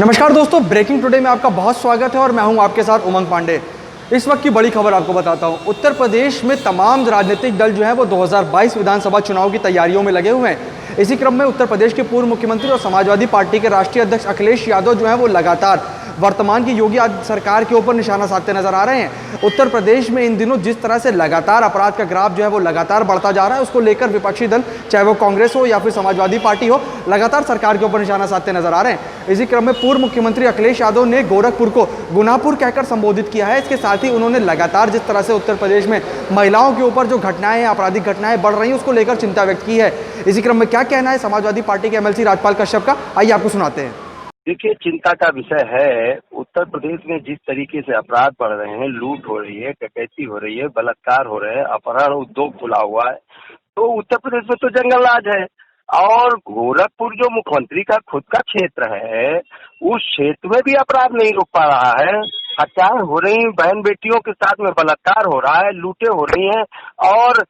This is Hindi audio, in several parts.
नमस्कार दोस्तों, ब्रेकिंग टुडे में आपका बहुत स्वागत है और मैं हूं आपके साथ उमंग पांडे। इस वक्त की बड़ी खबर आपको बताता हूं। उत्तर प्रदेश में तमाम राजनीतिक दल जो है वो 2022 विधानसभा चुनाव की तैयारियों में लगे हुए हैं। इसी क्रम में उत्तर प्रदेश के पूर्व मुख्यमंत्री और समाजवादी पार्टी के राष्ट्रीय अध्यक्ष अखिलेश यादव जो है वो लगातार वर्तमान की योगी आदित्यनाथ सरकार के ऊपर निशाना साधते नजर आ रहे हैं। उत्तर प्रदेश में इन दिनों जिस तरह से लगातार अपराध का ग्राफ जो है वो लगातार बढ़ता जा रहा है, उसको लेकर विपक्षी दल, चाहे वो कांग्रेस हो या फिर समाजवादी पार्टी हो, लगातार सरकार के ऊपर निशाना साधते नजर आ रहे हैं। इसी क्रम में पूर्व मुख्यमंत्री अखिलेश यादव ने गोरखपुर को गुनापुर कहकर संबोधित किया है। इसके साथ ही उन्होंने लगातार जिस तरह से उत्तर प्रदेश में महिलाओं के ऊपर जो घटनाएं हैं, आपराधिक घटनाएं बढ़ रही हैं, उसको लेकर चिंता व्यक्त की है। इसी क्रम में क्या कहना है समाजवादी पार्टी के एमएलसी राजपाल कश्यप का, आइए आपको सुनाते हैं। देखिए, चिंता का विषय है उत्तर प्रदेश में जिस तरीके से अपराध बढ़ रहे हैं, लूट हो रही है, डकैती हो रही है, बलात्कार हो रहे हैं, अपहरण उद्योग खुला हुआ है, तो उत्तर प्रदेश में तो जंगल राज है। और गोरखपुर जो मुख्यमंत्री का खुद का क्षेत्र है, उस क्षेत्र में भी अपराध नहीं रुक पा रहा है। हत्याएं हो रही, बहन बेटियों के साथ में बलात्कार हो रहा है, लूटें हो रही हैं और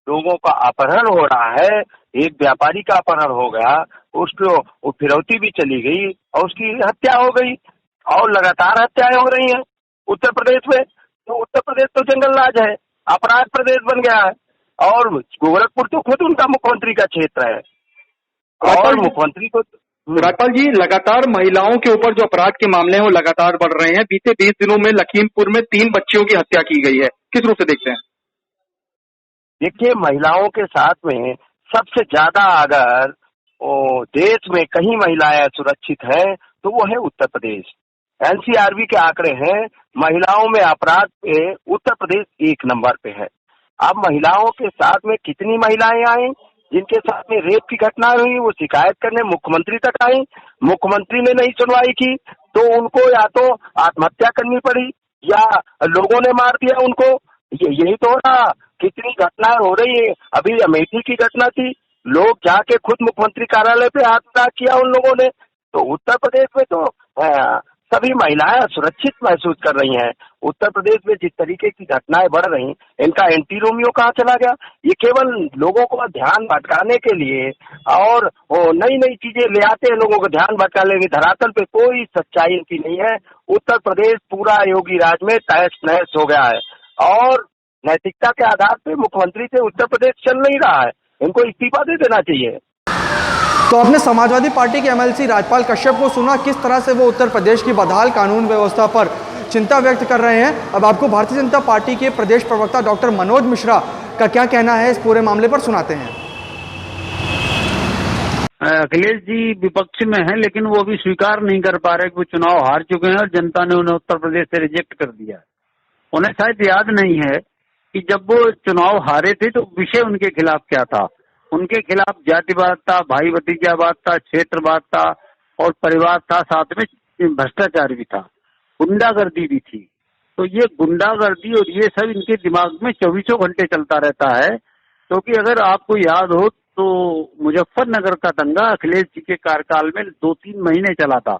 लोगों का अपहरण हो रहा है। एक व्यापारी का अपहरण हो गया, उसको फिरौती भी चली गई और उसकी हत्या हो गई और लगातार हत्याएं हो रही हैं उत्तर प्रदेश में। तो उत्तर प्रदेश तो जंगल राज है, अपराध प्रदेश बन गया है और गोरखपुर तो खुद उनका मुख्यमंत्री का क्षेत्र है और मुख्यमंत्री को। राजपाल जी, लगातार महिलाओं के ऊपर जो अपराध के मामले हैं वो लगातार बढ़ रहे हैं। बीते 20 दिनों में लखीमपुर में 3 बच्चियों की हत्या की गई है, किस रूप से देखते हैं? देखिए, महिलाओं के साथ में सबसे ज्यादा अगर देश में कहीं महिलाएं सुरक्षित हैं तो वो है उत्तर प्रदेश। एनसीआरबी के आंकड़े हैं, महिलाओं में अपराध पे उत्तर प्रदेश 1 नंबर पे है। अब महिलाओं के साथ में कितनी महिलाएं आई जिनके साथ में रेप की घटना हुई, वो शिकायत करने मुख्यमंत्री तक आई, मुख्यमंत्री ने नहीं सुनवाई की तो उनको या तो आत्महत्या करनी पड़ी या लोगों ने मार दिया उनको। यही तो हो रहा। कितनी घटनाएं हो रही है। अभी अमेठी की घटना थी, लोग जाके खुद मुख्यमंत्री कार्यालय पे आत्मदाह किया उन लोगों ने। तो उत्तर प्रदेश में तो सभी महिलाएं सुरक्षित महसूस कर रही हैं। उत्तर प्रदेश में जिस तरीके की घटनाएं बढ़ रही, इनका एंटी रोमियो कहाँ चला गया? ये केवल लोगों को ध्यान भटकाने के लिए और नई नई चीजें ले आते हैं, लोगों को ध्यान भटका लेंगे। धरातल पे कोई सच्चाई इनकी नहीं है। उत्तर प्रदेश पूरा योगी राज में तहस नहस हो गया है और नैतिकता के आधार पे मुख्यमंत्री से उत्तर प्रदेश चल नहीं रहा है। इनको इस्तीफा दे देना चाहिए। तो आपने समाजवादी पार्टी के एमएलसी राजपाल कश्यप को सुना, किस तरह से वो उत्तर प्रदेश की बदहाल कानून व्यवस्था पर चिंता व्यक्त कर रहे हैं। अब आपको भारतीय जनता पार्टी के प्रदेश प्रवक्ता डॉक्टर मनोज मिश्रा का क्या कहना है इस पूरे मामले पर, सुनाते हैं। अखिलेश जी विपक्ष में हैं, लेकिन वो भी स्वीकार नहीं कर पा रहे कि वो चुनाव हार चुके हैं और जनता ने उन्हें उत्तर प्रदेश से रिजेक्ट कर दिया। उन्हें शायद याद नहीं है कि जब वो चुनाव हारे थे तो विषय उनके खिलाफ क्या था। उनके खिलाफ जातिवाद था, भाई भतीजावाद था, क्षेत्रवाद था और परिवार था, साथ में भ्रष्टाचार भी था, गुंडागर्दी भी थी। तो ये गुंडागर्दी और ये सब इनके दिमाग में 24 घंटे चलता रहता है। क्योंकि अगर आपको याद हो तो मुजफ्फरनगर का दंगा अखिलेश जी के कार्यकाल में 2-3 महीने चला था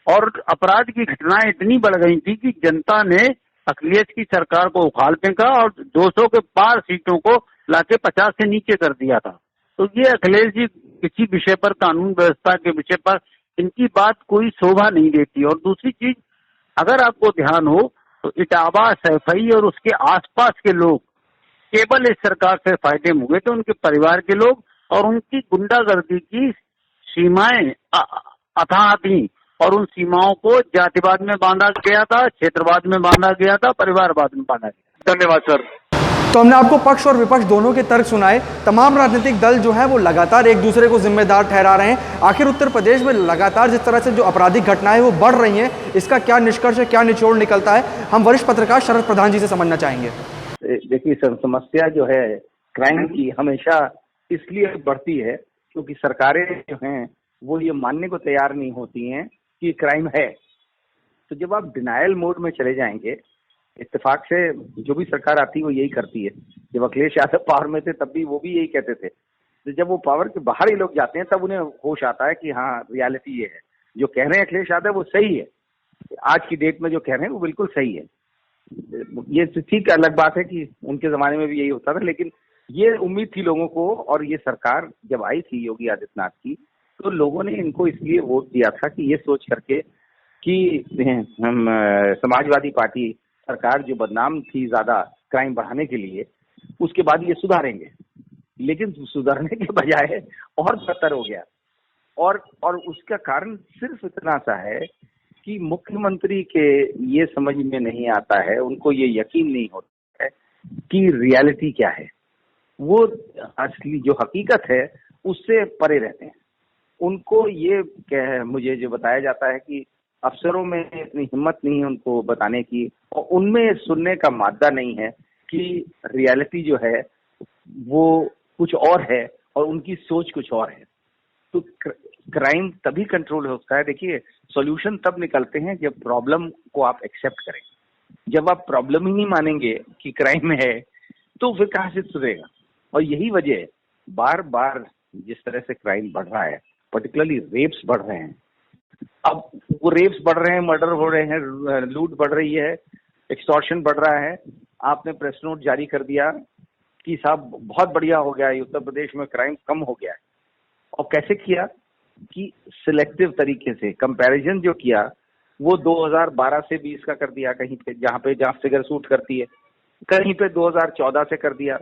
और अपराध की घटनाएं इतनी बढ़ गई थी कि जनता ने अखिलेश की सरकार को उखाड़ फेंका और 200 के पार सीटों को लाके 50 से नीचे कर दिया था। तो ये अखिलेश जी किसी विषय पर, कानून व्यवस्था के विषय पर इनकी बात कोई शोभा नहीं देती। और दूसरी चीज, अगर आपको ध्यान हो तो इटावा, सैफई और उसके आसपास के लोग केवल इस सरकार से फायदे में हुए थे, उनके परिवार के लोग, और उनकी गुंडागर्दी की सीमाएं अथाह थी और उन सीमाओं को जातिवाद में बांधा गया था, क्षेत्रवाद में बांधा गया था, परिवारवाद में बांधा गया। धन्यवाद सर। तो हमने आपको पक्ष और विपक्ष दोनों के तर्क सुनाए। तमाम राजनीतिक दल जो है वो लगातार एक दूसरे को जिम्मेदार ठहरा रहे हैं। आखिर उत्तर प्रदेश में लगातार जिस तरह से जो आपराधिक घटनाएं वो बढ़ रही हैं, इसका क्या निष्कर्ष है, क्या निचोड़ निकलता है, हम वरिष्ठ पत्रकार शरद प्रधान जी से समझना चाहेंगे। देखिए सर, समस्या जो है क्राइम की हमेशा इसलिए बढ़ती है क्योंकि सरकारें जो हैं वो ये मानने को तैयार नहीं होती हैं कि क्राइम है। तो जब आप डिनायल मोड में चले जाएंगे, इत्तेफाक से जो भी सरकार आती है वो यही करती है। जब अखिलेश यादव पावर में थे तब भी वो भी यही कहते थे। तो जब वो पावर के बाहर ही लोग जाते हैं तब उन्हें होश आता है कि हाँ, रियलिटी ये है, जो कह रहे हैं अखिलेश यादव वो सही है। आज की डेट में जो कह रहे हैं वो बिल्कुल सही है। ये ठीक अलग बात है कि उनके जमाने में भी यही होता था, लेकिन ये उम्मीद थी लोगों को। और ये सरकार जब आई थी योगी आदित्यनाथ की, तो लोगों ने इनको इसलिए वोट दिया था कि ये सोच करके कि हम समाजवादी पार्टी सरकार जो बदनाम थी ज्यादा क्राइम बढ़ाने के लिए, उसके बाद ये सुधारेंगे। लेकिन सुधारने के बजाय और बदतर हो गया। और उसका कारण सिर्फ इतना सा है कि मुख्यमंत्री के ये समझ में नहीं आता है, उनको ये यकीन नहीं होता है कि रियलिटी क्या है। वो असली जो हकीकत है उससे परे रहते हैं। उनको ये मुझे जो बताया जाता है कि अफसरों में इतनी हिम्मत नहीं है उनको बताने की, और उनमें सुनने का मादा नहीं है कि रियलिटी जो है वो कुछ और है और उनकी सोच कुछ और है। तो क्राइम तभी कंट्रोल होता है। देखिए, सॉल्यूशन तब निकलते हैं जब प्रॉब्लम को आप एक्सेप्ट करें। जब आप प्रॉब्लम ही नहीं मानेंगे कि क्राइम है, तो फिर कहाँ से सुधरेगा। और यही वजह है, बार बार जिस तरह से क्राइम बढ़ रहा है, पर्टिकुलरली रेप्स बढ़ रहे हैं। अब वो रेप्स बढ़ रहे हैं, मर्डर हो रहे हैं, लूट बढ़ रही है, एक्सटॉर्शन बढ़ रहा है। आपने प्रेस नोट जारी कर दिया कि साहब बहुत बढ़िया हो गया है, उत्तर प्रदेश में क्राइम कम हो गया है। और कैसे किया कि सिलेक्टिव तरीके से कंपैरिजन जो किया वो 2012 से 20 का कर दिया, कहीं पे जहाँ फिगर सूट करती है, कहीं पे 2014 से कर दिया,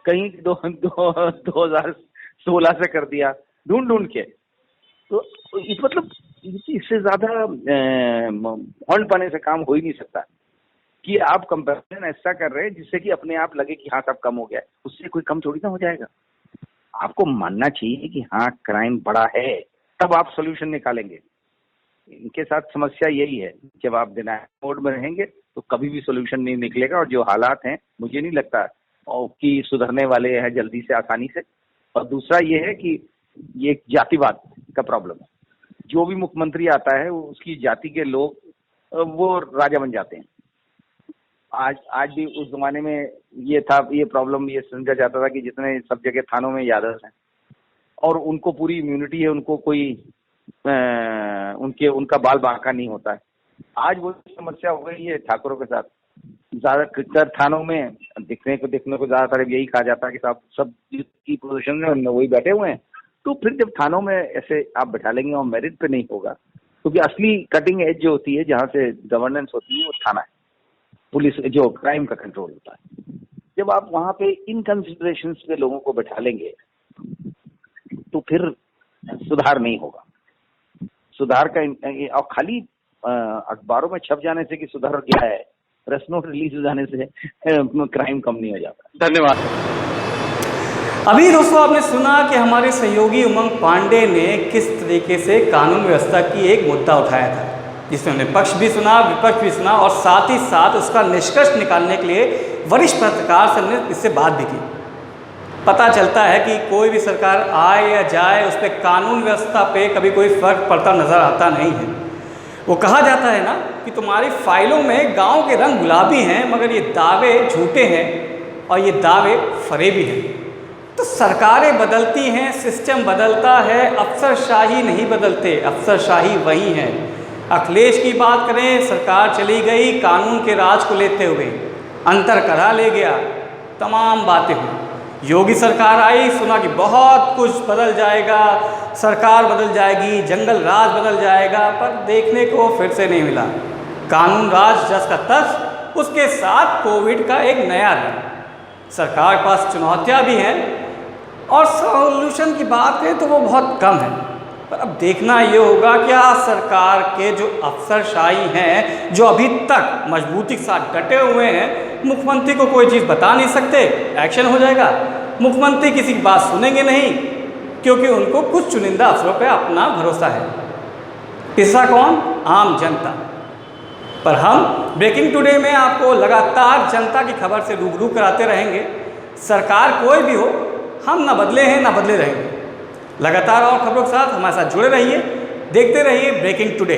कहीं 2016 से कर दिया, ढूंढ के। तो मतलब इससे ज्यादा हॉल्ट पाने से काम हो ही नहीं सकता कि आप कंपैरिजन ऐसा कर रहे हैं जिससे कि अपने आप लगे कि हाँ सब कम हो गया है। उससे कोई कम थोड़ी ना हो जाएगा। आपको मानना चाहिए कि हाँ क्राइम बढ़ा है, तब आप सोल्यूशन निकालेंगे। इनके साथ समस्या यही है, जब आप डिनायल मोड में रहेंगे तो कभी भी सोल्यूशन नहीं निकलेगा। और जो हालात हैं, मुझे नहीं लगता कि सुधरने वाले हैं जल्दी से, आसानी से। और दूसरा ये है कि ये जातिवाद का प्रॉब्लम है। जो भी मुख्यमंत्री आता है उसकी जाति के लोग वो राजा बन जाते हैं। आज भी उस जमाने में ये था, ये प्रॉब्लम ये समझा जाता था कि जितने सब जगह थानों में यादव हैं और उनको पूरी इम्यूनिटी है, उनको कोई उनका बाल बांका नहीं होता है। आज वो समस्या हो गई है ठाकुरों के साथ। ज्यादातर थानों में दिखने को ज्यादातर यही कहा जाता है कि साहब सब की पोजीशन में वही बैठे हुए हैं। तो फिर जब थानों में ऐसे आप बैठा लेंगे और मेरिट पे नहीं होगा, क्योंकि असली कटिंग एज जो होती है, जहाँ से गवर्नेंस होती है, वो थाना है, पुलिस जो क्राइम का कंट्रोल होता है। जब आप वहां पे इन कंसिडरेशन पे लोगों को बैठा लेंगे तो फिर सुधार नहीं होगा। सुधार का और खाली अखबारों में छप जाने से कि सुधार क्या है, प्रेस नोट रिलीज हो जाने से क्राइम कम नहीं हो जाता। धन्यवाद। अभी दोस्तों आपने सुना कि हमारे सहयोगी उमंग पांडे ने किस तरीके से कानून व्यवस्था की एक मुद्दा उठाया था, जिसमें उन्होंने पक्ष भी सुना, विपक्ष भी सुना और साथ ही साथ उसका निष्कर्ष निकालने के लिए वरिष्ठ पत्रकार से हमने इससे बात भी की। पता चलता है कि कोई भी सरकार आए या जाए, उस पर कानून व्यवस्था पे कभी कोई फर्क पड़ता नज़र आता नहीं है। वो कहा जाता है ना कि तुम्हारी फाइलों में गांव के रंग गुलाबी हैं, मगर ये दावे झूठे हैं और ये दावे फरेबी हैं। तो सरकारें बदलती हैं, सिस्टम बदलता है, अफसरशाही नहीं बदलते, अफसरशाही वही है। अखिलेश की बात करें, सरकार चली गई कानून के राज को लेते हुए, अंतर करा ले गया, तमाम बातें हुई। योगी सरकार आई, सुना कि बहुत कुछ बदल जाएगा, सरकार बदल जाएगी, जंगल राज बदल जाएगा, पर देखने को फिर से नहीं मिला। कानून राज जस का तस, उसके साथ कोविड का एक नया रंग। सरकार के पास चुनौतियाँ भी हैं और सॉल्यूशन की बात करें तो वो बहुत कम है। पर अब देखना ये होगा क्या सरकार के जो अफसरशाही हैं, जो अभी तक मजबूती के साथ डटे हुए हैं, मुख्यमंत्री को कोई चीज़ बता नहीं सकते, एक्शन हो जाएगा। मुख्यमंत्री किसी की बात सुनेंगे नहीं, क्योंकि उनको कुछ चुनिंदा अफसरों पर अपना भरोसा है। तीसरा कौन? आम जनता। पर हम ब्रेकिंग टुडे में आपको लगातार जनता की खबर से रूबरू कराते रहेंगे। सरकार कोई भी हो, हम ना बदले हैं ना बदले रहेंगे। लगातार और खबरों के साथ हमारे साथ जुड़े रहिए, देखते रहिए ब्रेकिंग टुडे।